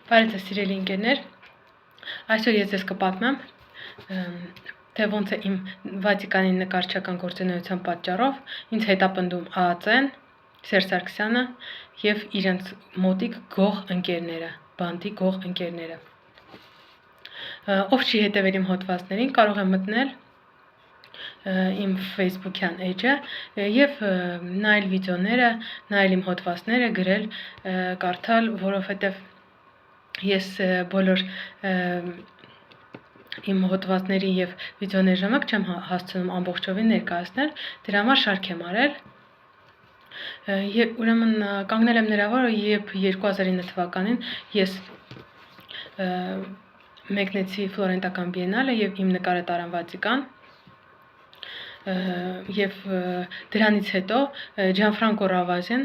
Բարև ձեզ սիրելի ընկերներ, այսօր ես ձեզ կպատմեմ, թե ոնց է իմ Վատիկանի նկարչական գործունեության պատճառով ինձ հետապնդում ԱԱԾ-ն, Սերժ Սարգսյանը և իրենց մոտիկ գող ընկերները, բանտի գող ընկերները։ Ով չի հետևել իմ հոդվածներին, կարող է մտնել իմ Facebook-յան էջը և նայել վիդեոները, նայել իմ հոդվածները, գրել, կարդալ, որովհետև ես բոլոր իմ հոդվածների և վիդեոների ժամանակ չեմ հասցնում ամբողջովին ներկայացնել, դրա համար շարք եմ արել։ Ուրեմն կանգնել եմ նրա վրա, երբ 2009 թվականին ես մեկնեցի Ֆլորենտական բիենալե և իմ նկարը տարան Վատիկան, և դրանից հետո Ջանֆրանկո Ռավազին,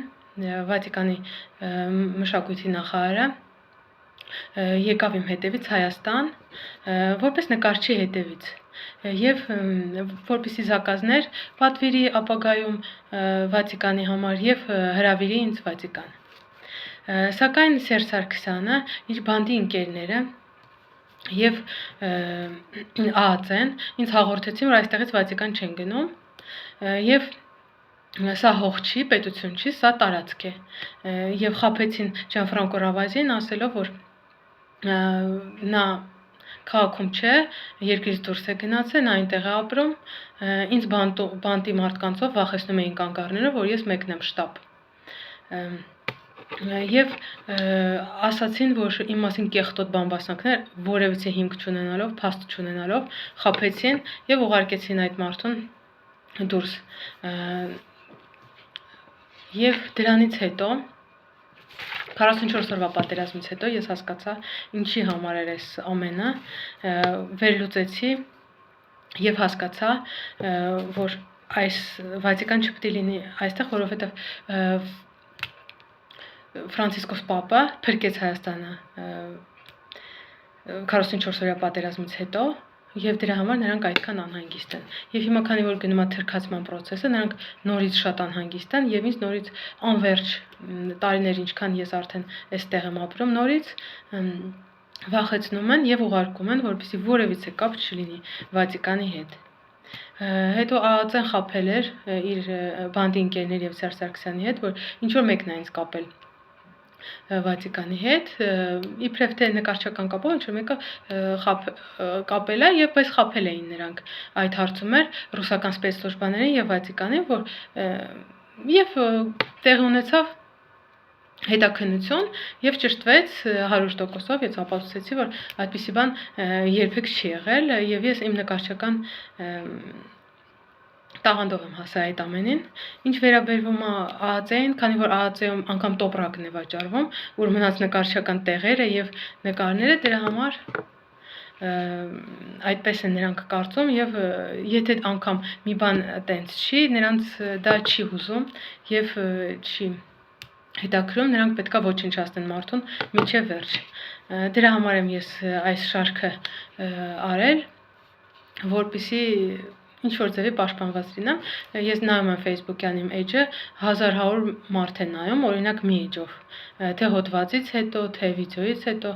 Վատիկանի մշակույթի նախարարը, եկավ իմ հետևից Հայաստան, որպես նկարչի հետևից, և որպեսզի զակազներ պատվիրի ապագայում Վատիկանի համար և հրավիրի ինձ Վատիկան։ Սակայն Սերժ Սարգսյանը, իր բանդի ընկերները և ԱԱԾ-ն ինձ հաղորդեցին, որ այստեղից Վատիկան չեն գնում, և սա հող չի, պետություն չի, սա տարածք է, և խաբեցին Ջանֆրանկո Ռավազին, ասելով, որ նա քաղաքում չէ, երկրից դուրս է գնացել, նա այնտեղ է ապրում, ինձ բանտի մարդկանցով վախեցնում էին կանգառներով, որ ես մեկնեմ շտապ։ Եվ ասացին, որ իմ մասին կեղտոտ բամբասանքներ, որևիցե հիմք չունենալով, փաստ չունենալով, խաբեցին և ուղարկեցին այդ մարդուն դուրս։ Եվ դրանից հետո 44 օրվա պատերազմից հետո ես հասկացա, ինչի համար էր այս ամենը, վերլուծեցի և հասկացա, որ այս Վատիկան չպետք է լինի այստեղ, որովհետև Ֆրանցիսկոս Պապը փրկեց Հայաստանը 44 օրյա պատերազմից հետո, և դրա համար նրանք այդքան անհանգիստ են։ Եվ հիմա, քանի որ գնում է թրքացման պրոցեսը, նրանք նորից շատ անհանգիստ են, և ինձ նորից անվերջ տարիներ, ինչքան ես արդեն այստեղ եմ ապրում, նորից վախեցնում են և ուղարկում են, որպեսզի որևիցե կապ չլինի Վատիկանի հետ։ Հետո ԱԱԾ-ն խաբել էր իր բանդի ընկերների և Սերժ Սարգսյանի հետ, որ ինչ-որ մեկն է ինձ կապել Վատիկանի հետ, իբրև թե նկարչական կապով ինչ-որ մեկը կապել է, բայց խաբել էին նրանք։ Այդ հարցում էր ռուսական սպեցսլուժբաներին և Վատիկանին, և տեղի ունեցավ հետաքննություն և ճշտվեց 100%-ով, ես ապացուցեցի, որ այդպիսի բան երբեք չի եղել, և ես իմ նկարչական տաղանդով եմ հասել այդ ամենին։ Ինչ վերաբերվում է ԱԱԾ-ին, քանի որ ԱԱԾ-ում անգամ տոպրակն է վաճառվում, ուր մնաց նկարչական տեղերը և նկարները, դրա համար այդպես են նրանք կարծում, և եթե անգամ մի բան տենց չի, նրանց դա չի հուզում և չի հետաքրքրում, նրանք պետք է ոչնչացնեն մարդուն մինչև վերջ։ Դրա համար եմ ես այս շարքը արել, որպեսզի ինչ-որ ձևի պաշտպանված լինեմ։ Ես նայում եմ Facebook-յան իմ էջը, 1100 մարդ է նայում, օրինակ մի էջով, թե հոդվածից հետո, թե վիդեոից հետո,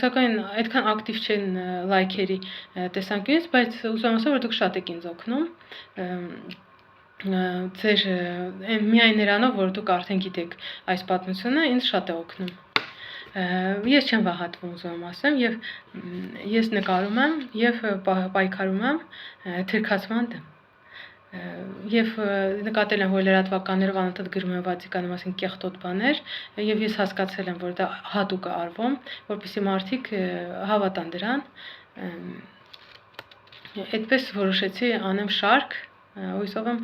սակայն այդքան ակտիվ չեն լայքերի տեսանկյունից, բայց ուզում եմ ասել, որ դուք շատ եք ինձ օգնում, ձեր միայն նրանով, որ դուք արդեն գիտեք այս պատմությունը, ինձ շատ է օգնում։ Ես չեմ վախատվում, ուզում եմ ասեմ, և ես նկարում եմ և պայքարում եմ թրքացման դեմ։ Եվ նկատել եմ, որ լրատվականներով անընդհատ գրում են Վատիկանի մասին կեղտոտ բաներ, և ես հասկացել եմ, որ դա հատուկ է արվում, որպեսզի մարդիկ հավատան դրան։ Այդպես որոշեցի անեմ շարք, հույսով եմ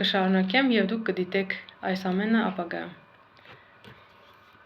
կշարունակեմ, և դուք կդիտեք այս ամենը ապագայում։